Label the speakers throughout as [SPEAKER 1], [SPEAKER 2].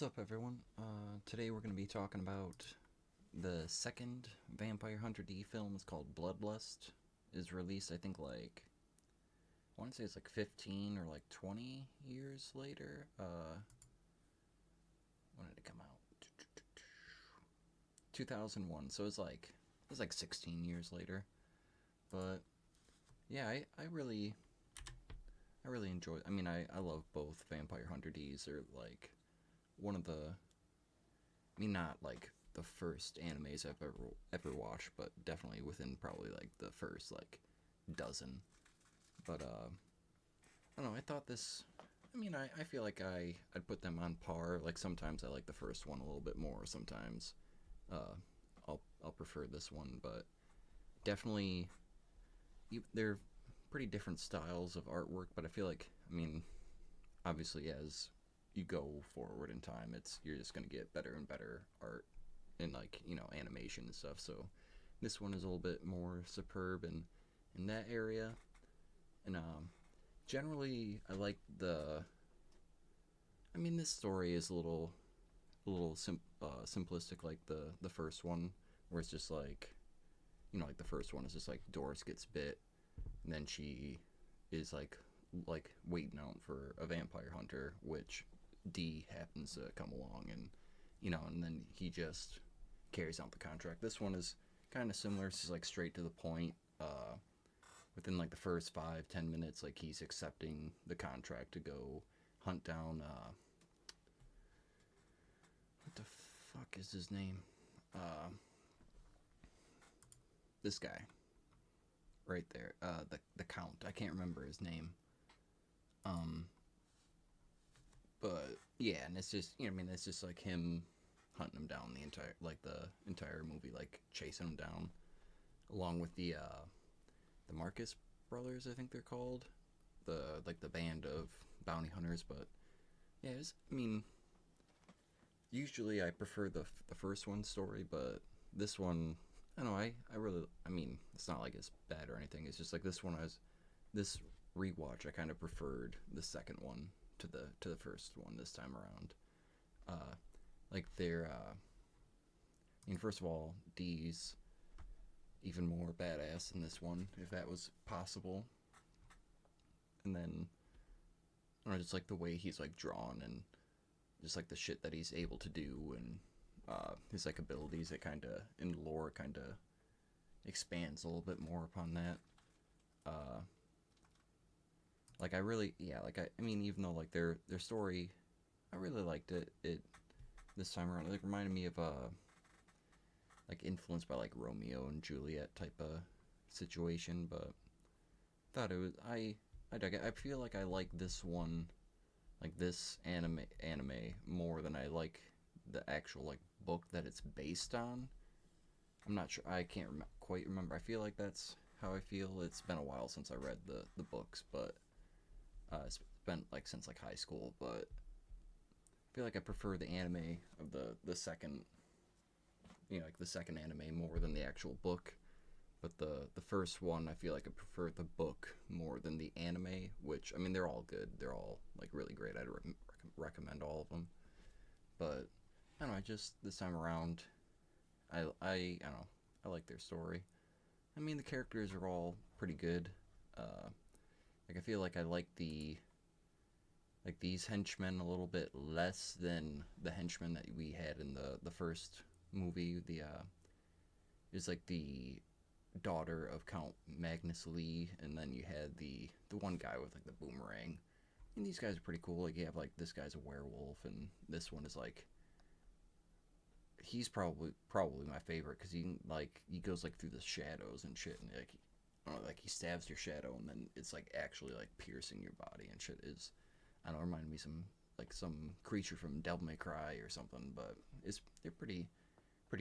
[SPEAKER 1] What's up, everyone? Today we're going to be talking about the second Vampire Hunter D film. It's called Bloodlust. Is released, I think, I want to say it's like 15 or like 20 years later. When did it come out? 2001. So it's like 16 years later. But yeah, I really enjoy. I mean, I love both Vampire Hunter Ds. They're like one of the not like the first animes I've ever watched, but definitely within probably like the first like dozen. But I don't know. I thought this. I mean, I feel like I'd put them on par. Like sometimes I like the first one a little bit more. Sometimes uh, I'll prefer this one, but definitely they're pretty different styles of artwork. But I feel like obviously as you go forward in time, it's you're just gonna get better and better art in like animation and stuff. So this one is a little bit more superb in that area, and generally I like the. I mean, this story is a little simplistic, like the first one, where it's just like like the first one is just like Doris gets bit, and then she is like waiting out for a vampire hunter, which D happens to come along and then he just carries out the contract. This one is kind of similar. It's just like straight to the point. Within like the first 5-10 minutes, like he's accepting the contract to go hunt down. What the fuck is his name? Uh, this guy right there. The count. I can't remember his name. Um, but yeah, and it's just it's just like him hunting him down the entire movie, like chasing him down, along with the Marcus brothers, I think they're called, the band of bounty hunters. But yeah, usually I prefer the first one story, but this one, I don't know. I really, it's not like it's bad or anything. It's just like this rewatch. I kind of preferred the second one to the first one this time around. Uh, like they're, first of all, D's even more badass in this one, if that was possible. And then, I don't know, just like the way he's like drawn and just like the shit that he's able to do and his like abilities, it kind of in lore kind of expands a little bit more upon that. Uh, like I really, yeah, like even though like their story, I really liked it. It this time around, it like, reminded me of like influenced by like Romeo and Juliet type of situation, but thought it was I dug it. I feel like I like this one, like this anime more than I like the actual like book that it's based on. I'm not sure. I can't quite remember. I feel like that's how I feel. It's been a while since I read the books, but it's been like since like high school. But I feel like I prefer the anime of the second, like the second anime more than the actual book. But the first one, I feel like I prefer the book more than the anime. Which they're all good. They're all like really great. I'd recommend all of them. But I don't know. I just this time around, I don't know. I like their story. The characters are all pretty good. Like I feel like I like these henchmen a little bit less than the henchmen that we had in the first movie. The is like the daughter of Count Magnus Lee, and then you had the one guy with like the boomerang. And these guys are pretty cool. Like you have like this guy's a werewolf, and this one is like he's probably my favorite because he goes like through the shadows and shit, and like I don't know, like he stabs your shadow, and then it's like actually like piercing your body and shit. Is I don't know, remind me some creature from Devil May Cry or something, but they're pretty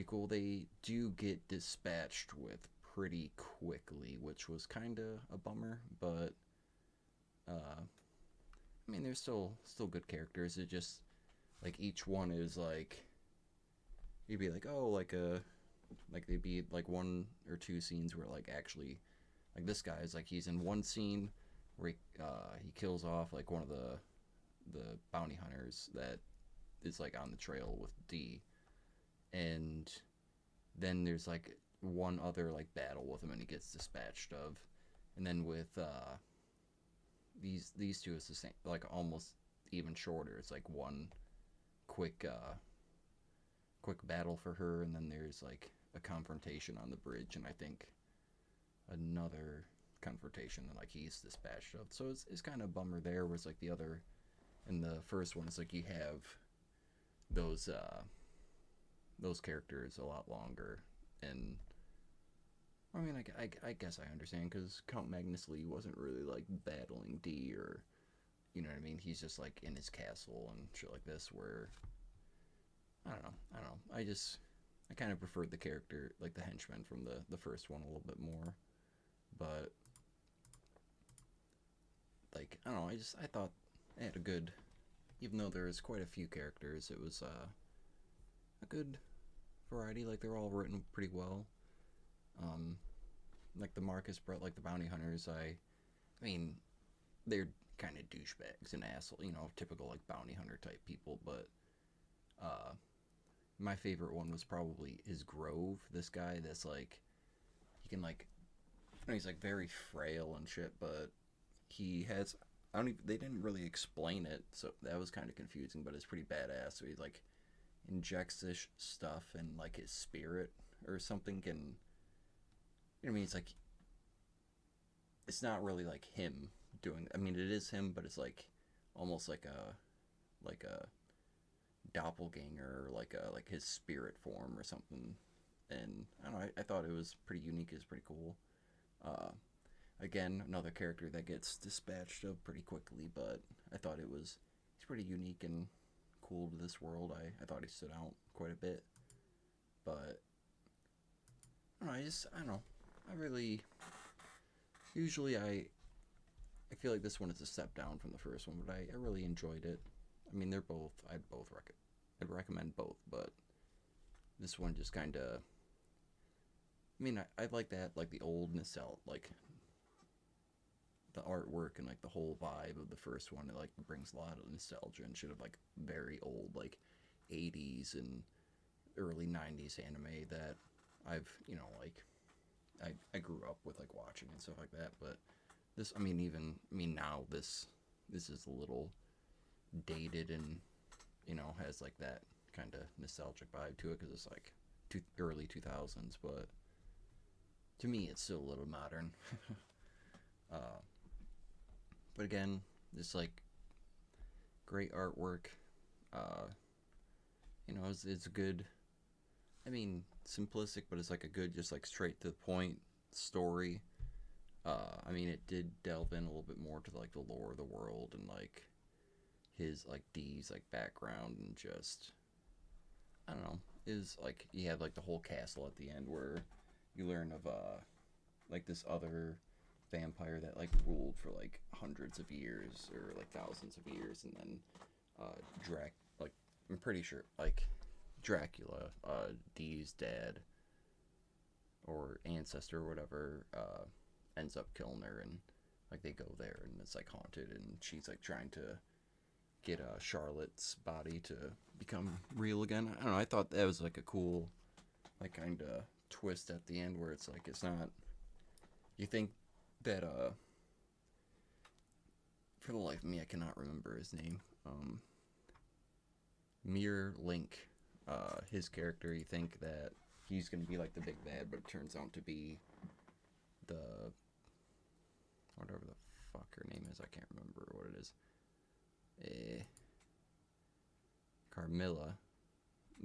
[SPEAKER 1] cool. They do get dispatched with pretty quickly, which was kind of a bummer, but they're still good characters. It just like each one is like you'd be like, oh, like they'd be like one or two scenes where like actually like this guy is like he's in one scene where he kills off like one of the bounty hunters that is like on the trail with D, and then there's like one other like battle with him, and he gets dispatched of, and then with these two is the same, like almost even shorter. It's like one quick quick battle for her, and then there's like a confrontation on the bridge, and I think another confrontation, and like he's dispatched of. So it's kind of a bummer there. Whereas like the other in the first one, it's like you have those characters a lot longer, and I mean, I guess I understand because Count Magnus Lee wasn't really like battling D, or you know what I mean. He's just like in his castle and shit like this. Where I don't know. I kind of preferred the character, like the henchman from the first one, a little bit more. But like I don't know. I thought it had a good, even though there was quite a few characters, it was a good variety. Like they're all written pretty well. Um, like the Marcus, like the bounty hunters. I mean, they're kind of douchebags and asshole, typical like bounty hunter type people. But uh, my favorite one was probably his Grove. This guy that's like he can like, he's like very frail and shit, but he has. I don't even. They didn't really explain it, so that was kind of confusing. But it's pretty badass. So he like injects this stuff in like his spirit or something, and you know what I mean. It's like it's not really like him doing. I mean, it is him, but it's like almost like a doppelganger, or like his spirit form or something. And I don't know. I thought it was pretty unique. It's pretty cool. Uh, Again, another character that gets dispatched of pretty quickly, but I thought he's pretty unique and cool to this world. I thought he stood out quite a bit. But I don't know. I don't know. I really usually I feel like this one is a step down from the first one, but I really enjoyed it. I mean, they're both I'd recommend both, but this one just kind of. I mean, I like that, like the old nostalgia, like the artwork and like the whole vibe of the first one. It like brings a lot of nostalgia and shit of like very old like 80s and early 90s anime that I've like I grew up with like watching and stuff like that. But this, I mean now this is a little dated and has like that kind of nostalgic vibe to it because it's like early 2000s, but to me it's still a little modern. uh, but again, it's like great artwork. uh, it's good. I mean, simplistic, but it's like a good, just like straight to the point story. I mean, it did delve in a little bit more to like the lore of the world and like his like D's like background, and just I don't know, is like you have like the whole castle at the end where you learn of like this other vampire that like ruled for like hundreds of years or like thousands of years, and then like I'm pretty sure like Dracula, Dee's dad or ancestor or whatever, ends up killing her, and like they go there and it's like haunted, and she's like trying to get Charlotte's body to become real again. I don't know. I thought that was like a cool, like kind of twist at the end where it's like it's not. You think that for the life of me, I cannot remember his name. Mirror Link, his character. You think that he's gonna be like the big bad, but it turns out to be the whatever the fuck her name is. I can't remember what it is. Carmilla,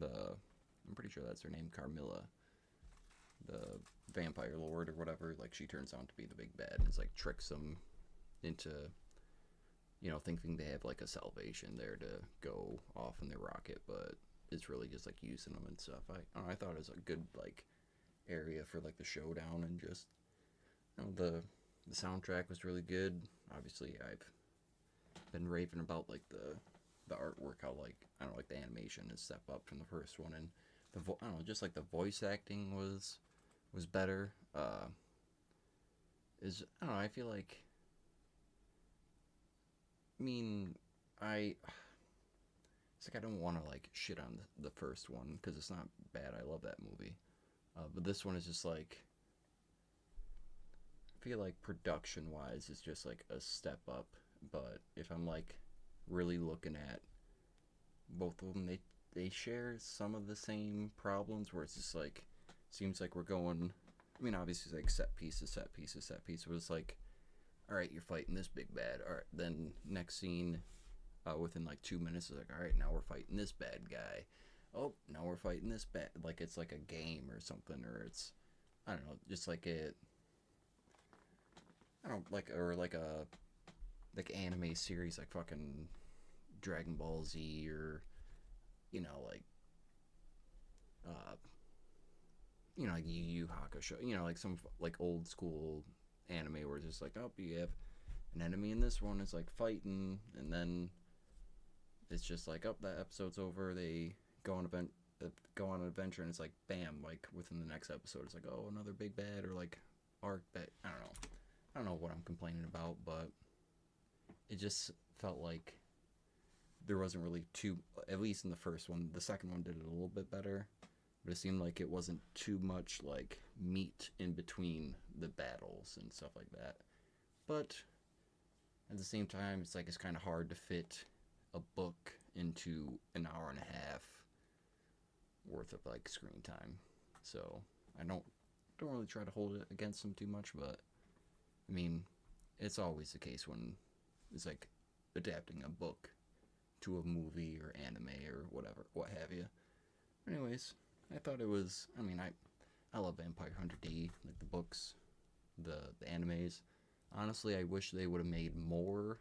[SPEAKER 1] I'm pretty sure that's her name, Carmilla, the vampire lord or whatever. Like she turns out to be the big bad, and it's like tricks them into thinking they have like a salvation there to go off in their rocket, but it's really just like using them and stuff. I thought it was a good like area for like the showdown, and just the soundtrack was really good. Obviously, I've been raving about like the artwork, how like I don't know, like the animation is step up from the first one, and I don't know, just like the voice acting was better. Is I don't know, I feel like I mean I it's like I don't want to like shit on the first one because it's not bad. I love that movie. But this one is just like I feel like production wise is just like a step up. But if I'm like really looking at both of them, they share some of the same problems where it's just like seems like we're going. I mean, obviously, it's like set pieces, set pieces, set pieces. But it's like, all right, you're fighting this big bad. All right, then next scene, within like 2 minutes, it's like, all right, now we're fighting this bad guy. Oh, now we're fighting this bad. Like it's like a game or something, or it's I don't know, just like it. I don't like or like anime series like fucking Dragon Ball Z or like uh like Yu Yu Hakusho, like some like old school anime where it's just like, oh, you have an enemy in this one, it's like fighting, and then it's just like, oh, that episode's over. They go on go on an adventure, and it's like, bam, like within the next episode, it's like, oh, another big bad or like arc that I don't know what I'm complaining about, but it just felt like there wasn't really too, at least in the first one. The second one did it a little bit better, but it seemed like it wasn't too much like meat in between the battles and stuff like that. But at the same time, it's like it's kind of hard to fit a book into an hour and a half worth of like screen time. So I don't really try to hold it against them too much, but I mean, it's always the case when it's like adapting a book to a movie or anime or whatever, what have you. Anyways, I thought it was. I mean, I love Vampire Hunter D, like the books, the animes. Honestly, I wish they would have made more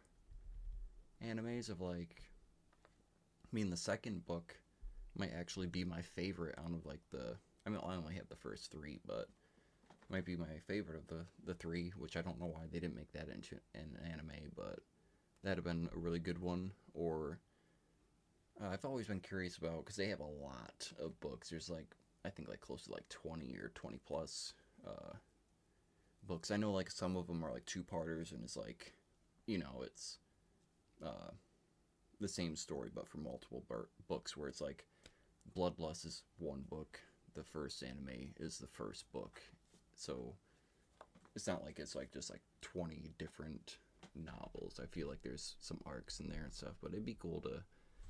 [SPEAKER 1] animes of like. I mean, the second book might actually be my favorite out of like the. I mean, I only have the first three, but might be my favorite of the three, which I don't know why they didn't make that into an anime, but that'd have been a really good one. Or I've always been curious about because they have a lot of books. There's like I think like close to like 20 or 20 plus books. I know like some of them are like two parters, and it's like it's uh, the same story but for multiple books. Where it's like Bloodlust is one book. The first anime is the first book, so it's not like it's like just like 20 different novels. I feel like there's some arcs in there and stuff, but it'd be cool to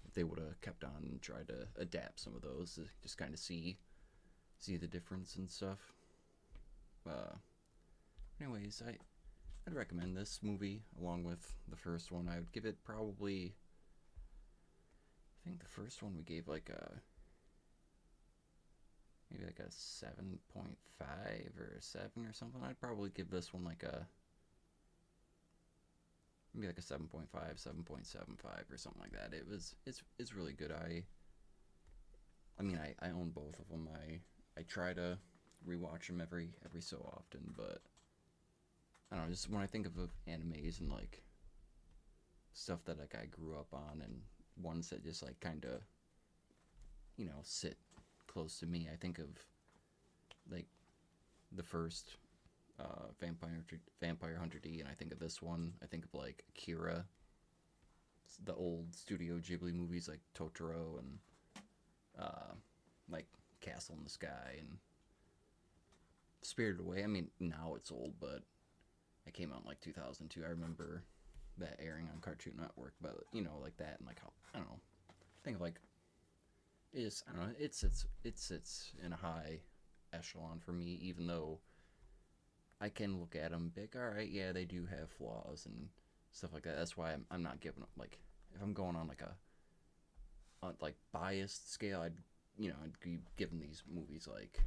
[SPEAKER 1] if they would have kept on and tried to adapt some of those to just kind of see the difference and stuff. Uh, anyways, I'd recommend this movie along with the first one. I would give it probably. I think the first one we gave like a maybe like a 7.5 or a 7 or something. I'd probably give this one like a maybe like a 7.5, 7.75 or something like that. It's really good. I mean I own both of them. I try to rewatch them every so often, but I don't know, just when I think of animes and like stuff that like I grew up on and ones that just like kind of sit close to me, I think of like the first Vampire Hunter D, and I think of this one. I think of like Akira, the old Studio Ghibli movies like Totoro and like Castle in the Sky and Spirited Away. I mean, now it's old, but it came out in like 2002. I remember that airing on Cartoon Network, but like that and like how I don't know. Think of like I don't know. It sits in a high echelon for me, even though I can look at them big. All right, yeah, they do have flaws and stuff like that. That's why I'm not giving them like if I'm going on like a like biased scale, I'd be giving these movies like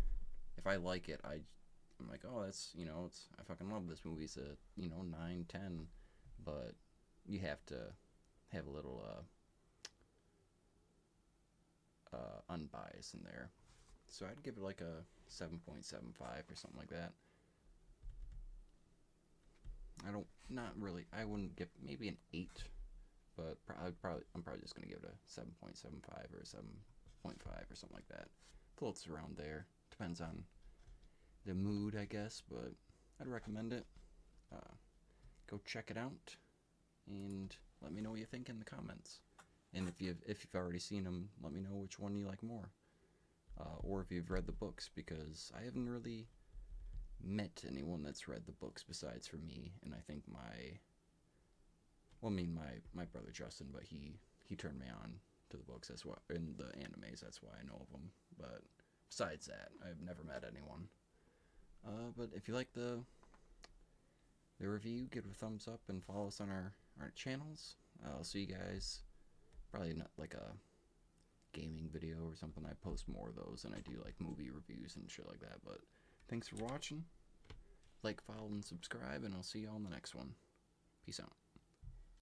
[SPEAKER 1] if I like it, I'm like, oh, that's it's I fucking love this movie. It's a 9, 10, but you have to have a little unbiased in there. So I'd give it like a 7.75 or something like that. Not really. I wouldn't give maybe an 8, but I'm probably just gonna give it a 7.75 or a 7.5 or something like that. Floats around there. Depends on the mood, I guess, but I'd recommend it. Go check it out and let me know what you think in the comments. And if you've already seen them, let me know which one you like more, or if you've read the books, because I haven't really met anyone that's read the books besides for me, and I think my brother Justin, but he turned me on to the books as well, in the animes. That's why I know of them. But besides that, I've never met anyone. But if you like the review, give it a thumbs up and follow us on our channels. I'll see you guys. Probably not like a gaming video or something. I post more of those than I do like movie reviews and shit like that. But thanks for watching. Like, follow, and subscribe, and I'll see you all in the next one. Peace out.